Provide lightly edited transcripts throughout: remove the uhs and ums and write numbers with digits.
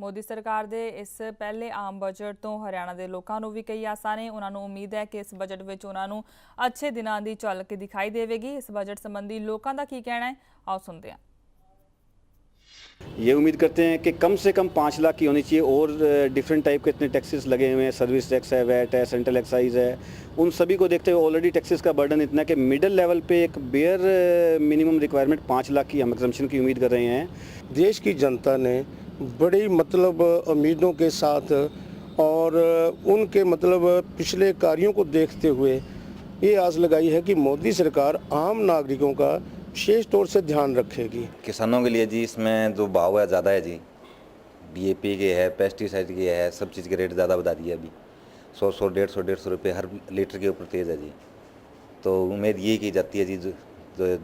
ਮੋਦੀ ਸਰਕਾਰ ਦੇ ਇਸ ਪਹਿਲੇ ਆਮ ਬਜਟ ਤੋਂ ਹਰਿਆਣਾ ਦੇ ਲੋਕਾਂ ਨੂੰ ਵੀ ਕਈ ਆਸਾਂ ਨੇ। ਉਹਨਾਂ ਨੂੰ ਉਮੀਦ ਹੈ ਕਿ ਇਸ ਬਜਟ ਵਿੱਚ ਉਹਨਾਂ ਨੂੰ ਅੱਛੇ ਦਿਨਾਂ ਦੀ ਝਲਕ ਦਿਖਾਈ ਦੇਵੇਗੀ। इस बजट संबंधी लोगों का की कहना है, आओ सुनते हैं। ये उम्मीद करते हैं कि कम से कम 5 लाख की होनी चाहिए और डिफरेंट टाइप के इतने टैक्सेस लगे हुए हैं, सर्विस टैक्स है, वैट है, सेंट्रल एक्साइज है, उन सभी को देखते हुए ऑलरेडी टैक्सेस का बर्डन इतना कि मिडिल लेवल पे एक बेयर मिनिमम रिक्वायरमेंट 5 लाख की हम एग्जम्पशन की उम्मीद कर रहे हैं। देश की जनता ने बड़ी उम्मीदों के साथ और उनके पिछले कार्यों को देखते हुए ये आस लगाई है कि मोदी सरकार आम नागरिकों का विशेष तौर से ध्यान रखेगी। किसानों के लिए जी इसमें जो भाव है ज़्यादा है जी, DAP के है, पेस्टिसाइड के है, सब चीज़ के रेट ज़्यादा बता दिए अभी 100 150 रुपये हर लीटर के ऊपर तेज़ है जी। तो उम्मीद यही की जाती है जी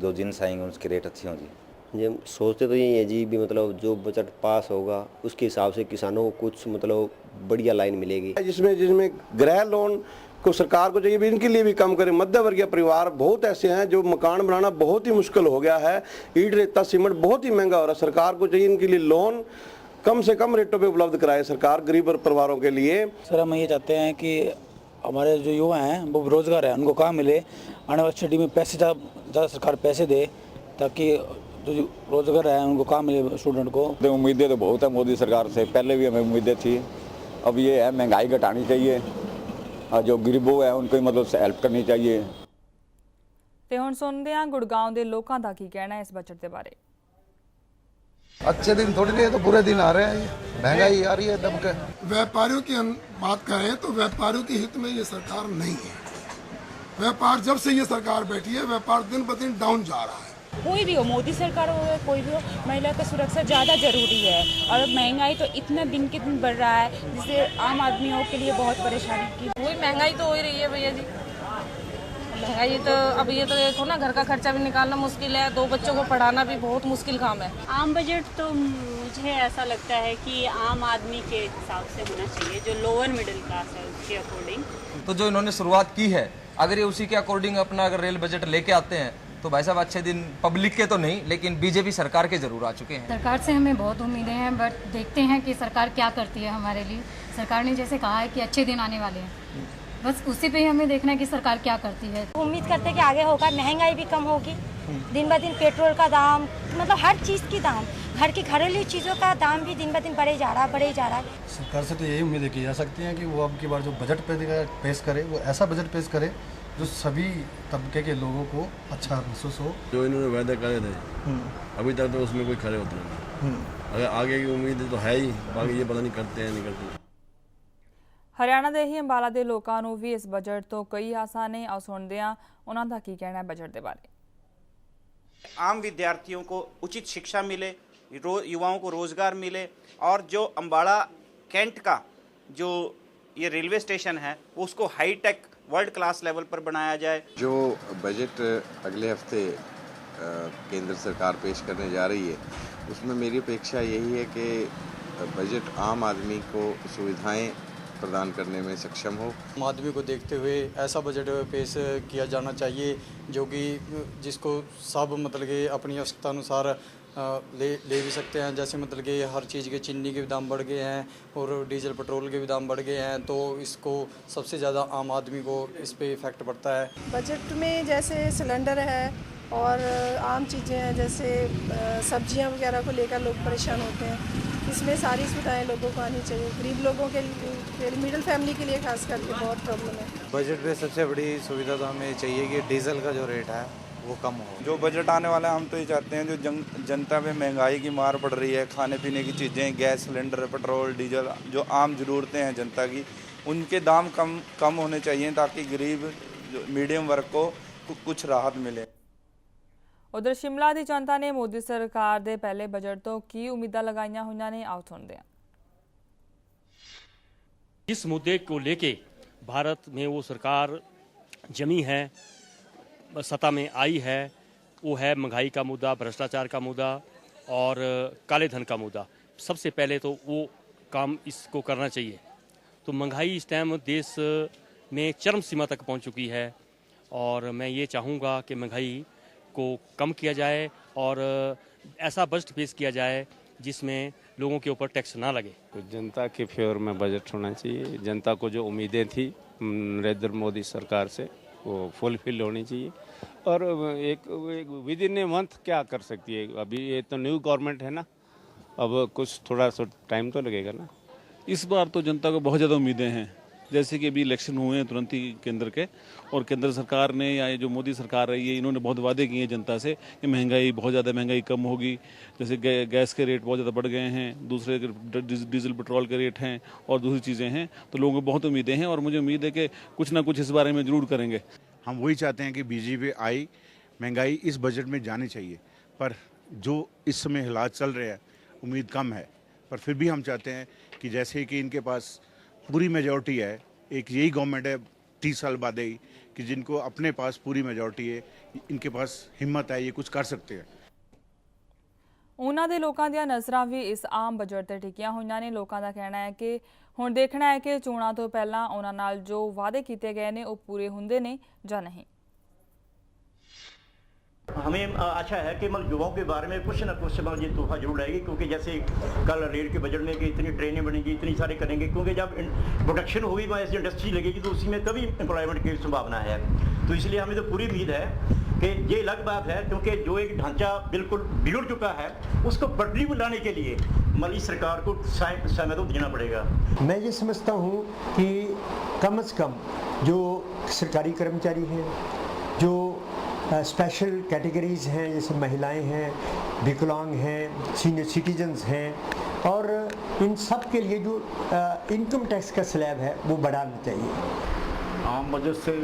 जो जिन्स आएंगे उसके रेट अच्छे हों जी। ये सोचते तो यही है जी भी जो बजट पास होगा उसके हिसाब से किसानों को कुछ बढ़िया लाइन मिलेगी। जिसमें गृह लोन को सरकार को चाहिए भी इनके लिए भी कम करे। मध्य वर्गीय परिवार बहुत ऐसे हैं जो मकान बनाना बहुत ही मुश्किल हो गया है, ईंट रेता सीमेंट बहुत ही महंगा हो रहा है। सरकार को चाहिए इनके लिए लोन कम से कम रेटों पे उपलब्ध कराए सरकार गरीब परिवारों के लिए। सर हम ये चाहते हैं कि हमारे जो युवा हैं वो बेरोजगार हैं, उनको काम मिले, आने वाली स्टडी में पैसे ज़्यादा सरकार पैसे दे ताकि जो रोजगार है उनको काम मिले स्टूडेंट को। उम्मीदें तो बहुत है मोदी सरकार से, पहले भी हमें उम्मीदें थी। अब ये है महंगाई घटानी चाहिए और जो गरीबों है उनको हेल्प करनी चाहिए। ਤੇ ਹੁਣ ਸੁਣਦੇ ਹਾਂ ਗੁੜਗਾਉਂ ਦੇ ਲੋਕਾਂ ਦਾ ਕੀ ਕਹਿਣਾ ਹੈ ਇਸ ਬਜਟ ਦੇ ਬਾਰੇ। अच्छे दिन थोड़ी नहीं है तो बुरे दिन आ रहे हैं, महंगाई आ रही है दबके। व्यापारियों की बात करें तो व्यापारियों के हित में ये सरकार नहीं है। व्यापार जब से ये सरकार बैठी है व्यापार दिन ब दिन डाउन जा रहा है। कोई भी हो, मोदी सरकार हो या कोई भी हो, महिला का सुरक्षा ज़्यादा जरूरी है। और महंगाई तो इतना दिन के दिन बढ़ रहा है जिससे आम आदमियों के लिए बहुत परेशानी की। वही महंगाई तो हो ही रही है भैया जी। महंगाई तो अब ये तो देखो ना, घर का खर्चा भी निकालना मुश्किल है, 2 बच्चों को पढ़ाना भी बहुत मुश्किल काम है। आम बजट तो मुझे ऐसा लगता है कि आम आदमी के हिसाब से होना चाहिए, जो लोअर मिडिल क्लास है उसके अकॉर्डिंग। तो जो इन्होंने शुरुआत की है अगर ये उसी के अकॉर्डिंग अपना अगर रेल बजट लेके आते हैं तो भाई साहब अच्छे दिन पब्लिक के तो नहीं लेकिन बीजेपी सरकार के जरूर आ चुके हैं। सरकार से हमें बहुत उम्मीदें हैं, बट देखते हैं कि सरकार क्या करती है हमारे लिए। सरकार ने जैसे कहा है कि अच्छे दिन आने वाले हैं, बस उसी पे ही हमें देखना है कि सरकार क्या करती है। उम्मीद करते हैं कि आगे होगा, महंगाई भी कम होगी, दिन ब दिन पेट्रोल का दाम हर चीज़ की दाम, घर की घरेलू चीज़ों का दाम भी दिन ब दिन बढ़े जा रहा है। सरकार से तो यही उम्मीदें की जा सकती हैं कि वो अब की बार जो बजट पेश करे वो ऐसा बजट पेश करे जो सभी तबके के लोगों को अच्छा महसूस हो। जो इन्होंने वायदे करे थे अभी तक तो उसमें कोई खरे उतरे नहीं। अगर आगे की उम्मीद तो है ही, बाकी ये पता नहीं करते हैं नहीं करते। ਹਰਿਆਣਾ ਦੇ ਹੀ ਅੰਬਾਲਾ ਦੇ ਲੋਕਾਂ ਨੂੰ ਵੀ ਇਸ ਬਜਟ ਤੋਂ ਕਈ ਆਸਾਂ ਨੇ। ਆਓ ਸੁਣਦੇ ਹਾਂ ਉਹਨਾਂ ਦਾ ਕੀ ਕਹਿਣਾ ਹੈ ਬਜਟ ਦੇ ਬਾਰੇ। आम विद्यार्थियों को उचित शिक्षा मिले, युवाओं को रोज़गार मिले और जो अंबाला कैंट का जो ये रेलवे स्टेशन है उसको हाईटेक वर्ल्ड क्लास लेवल पर बनाया जाए। जो बजट अगले हफ्ते केंद्र सरकार पेश करने जा रही है उसमें मेरी अपेक्षा यही है कि बजट आम आदमी को सुविधाएं प्रदान करने में सक्षम हो। आम आदमी को देखते हुए ऐसा बजट पेश किया जाना चाहिए जो कि जिसको सब कि अपनी आवश्यकता अनुसार ले भी सकते हैं। जैसे कि हर चीज़ के चीनी के भी दाम बढ़ गए हैं और डीजल पेट्रोल के भी दाम बढ़ गए हैं, तो इसको सबसे ज़्यादा आम आदमी को इस पे इफ़ेक्ट पड़ता है। बजट में जैसे सिलेंडर है और आम चीज़ें हैं जैसे सब्जियां वगैरह को लेकर लोग परेशान होते हैं, इसमें सारी सुविधाएं लोगों को आनी चाहिए। गरीब लोगों के लिए, मिडिल फैमिली के लिए खास करके बहुत प्रॉब्लम है। बजट में सबसे बड़ी सुविधा तो हमें चाहिए कि डीजल का जो रेट है वो कम हो। जो बजट आने वाला है हम तो ये चाहते हैं जो जनता पे महंगाई की मार पड़ रही है, खाने पीने की चीज़ें, गैस सिलेंडर, पेट्रोल, डीजल, जो आम ज़रूरतें हैं जनता की, उनके दाम कम होने चाहिए ताकि गरीब मीडियम वर्ग को कुछ राहत मिले। उधर शिमला की जनता ने मोदी सरकार के पहले बजट तो की उम्मीदां लगाईयां हुईयां ने, आओ सुनते हैं। इस मुद्दे को लेके भारत में वो सरकार जमी है, सत्ता में आई है, वो है महंगाई का मुद्दा, भ्रष्टाचार का मुद्दा और काले धन का मुद्दा। सबसे पहले तो वो काम इसको करना चाहिए। तो महंगाई इस टाइम देश में चरम सीमा तक पहुंच चुकी है और मैं ये चाहूँगा कि महंगाई को कम किया जाए और ऐसा बजट पेश किया जाए जिसमें लोगों के ऊपर टैक्स ना लगे। तो जनता के फेवर में बजट होना चाहिए। जनता को जो उम्मीदें थी नरेंद्र मोदी सरकार से वो फुलफिल होनी चाहिए। और एक विद इन ए मंथ क्या कर सकती है, अभी ये तो न्यू गवर्नमेंट है ना, अब कुछ थोड़ा सा टाइम तो लगेगा ना। इस बार तो जनता को बहुत ज़्यादा उम्मीदें हैं, जैसे कि अभी इलेक्शन हुए हैं तुरंत ही केंद्र के, और केंद्र सरकार ने या ये जो मोदी सरकार रही है इन्होंने बहुत वादे किए हैं जनता से कि महंगाई बहुत ज़्यादा महंगाई कम होगी। जैसे गैस के रेट बहुत ज़्यादा बढ़ गए हैं, दूसरे डीजल पेट्रोल के रेट हैं और दूसरी चीज़ें हैं, तो लोगों को बहुत उम्मीदें हैं और मुझे उम्मीद है कि कुछ ना कुछ इस बारे में ज़रूर करेंगे। हम वही चाहते हैं कि बीजेपी आई, महंगाई इस बजट में जानी चाहिए, पर जो इस समय हालात चल रहे हैं उम्मीद कम है, पर फिर भी हम चाहते हैं कि जैसे कि इनके पास पूरी मेजॉरिटी है, एक यही गवर्नमेंट है 30 साल बाद ही कि जिनको अपने पास पूरी मेजॉरिटी है, इनके पास हिम्मत है, ये कुछ कर सकते हैं। ਉਹਨਾਂ ਦੇ ਲੋਕਾਂ ਦੀਆਂ ਨਜ਼ਰਾਂ ਵੀ ਇਸ ਆਮ ਬਜਟ ਤੇ ਟਿਕੀਆਂ ਹੋਈਆਂ ਨੇ। ਲੋਕਾਂ ਦਾ ਕਹਿਣਾ ਹੈ ਕਿ ਹੁਣ ਦੇਖਣਾ ਹੈ ਕਿ ਚੋਣਾਂ ਤੋਂ ਪਹਿਲਾਂ ਉਹਨਾਂ ਨਾਲ ਜੋ ਵਾਅਦੇ ਕੀਤੇ ਗਏ ਨੇ ਉਹ ਪੂਰੇ ਹੁੰਦੇ ਨੇ ਜਾਂ नहीं। हमें अच्छा है कि मतलब युवाओं के बारे में कुछ ना कुछ मतलब ये तोहफा जरूर आएगी, क्योंकि जैसे कल रेल के बजट में कि इतनी ट्रेनें बनेंगी, इतनी सारे करेंगे, क्योंकि जब प्रोडक्शन होगी वहाँ ऐसी इंडस्ट्री लगेगी तो उसी में तभी एम्प्लॉयमेंट की संभावना है। तो इसलिए हमें तो पूरी उम्मीद है कि ये अलग बात है, क्योंकि जो एक ढांचा बिल्कुल बिगड़ चुका है उसको पटरी पर लाने के लिए मली सरकार को समय तो देना पड़ेगा। मैं ये समझता हूँ कि कम से कम जो सरकारी कर्मचारी हैं, जो स्पेशल कैटेगरीज़ हैं, जैसे महिलाएं हैं, विकलांग हैं, सीनियर सिटीजन्स हैं, और इन सब के लिए जो इनकम टैक्स का स्लैब है वो बढ़ाना चाहिए। आम बजट से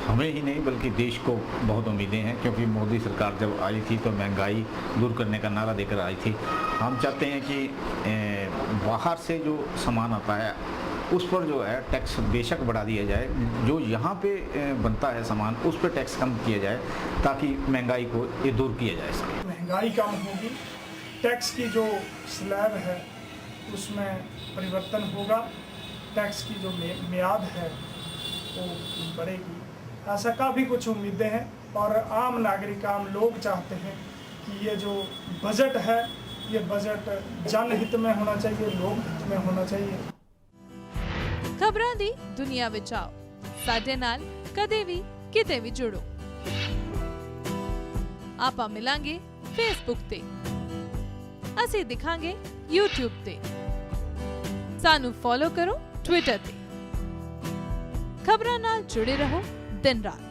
हमें ही नहीं बल्कि देश को बहुत उम्मीदें हैं, क्योंकि मोदी सरकार जब आई थी तो महंगाई दूर करने का नारा देकर आई थी। हम चाहते हैं कि बाहर से जो सामान आता है उस पर जो है टैक्स बेशक बढ़ा दिया जाए, जो यहाँ पे बनता है सामान उस पर टैक्स कम किया जाए ताकि महंगाई को ये दूर किया जा सके। महंगाई कम होगी, टैक्स की जो स्लैब है उसमें परिवर्तन होगा, टैक्स की जो मियाद है वो बढ़ेगी, ऐसा काफ़ी कुछ उम्मीदें हैं। और आम नागरिक, आम लोग चाहते हैं कि ये जो बजट है ये बजट जनहित में होना चाहिए, लोकहित में होना चाहिए। खबरां दी दुनिया विच आओ, साडे नाल कदे भी किते भी जुड़ो। आपां मिलांगे फेसबुक ते, असीं दिखांगे यूट्यूब ते, सानू फॉलो करो ट्विटर ते। खबरां नाल जुड़े रहो दिन रात।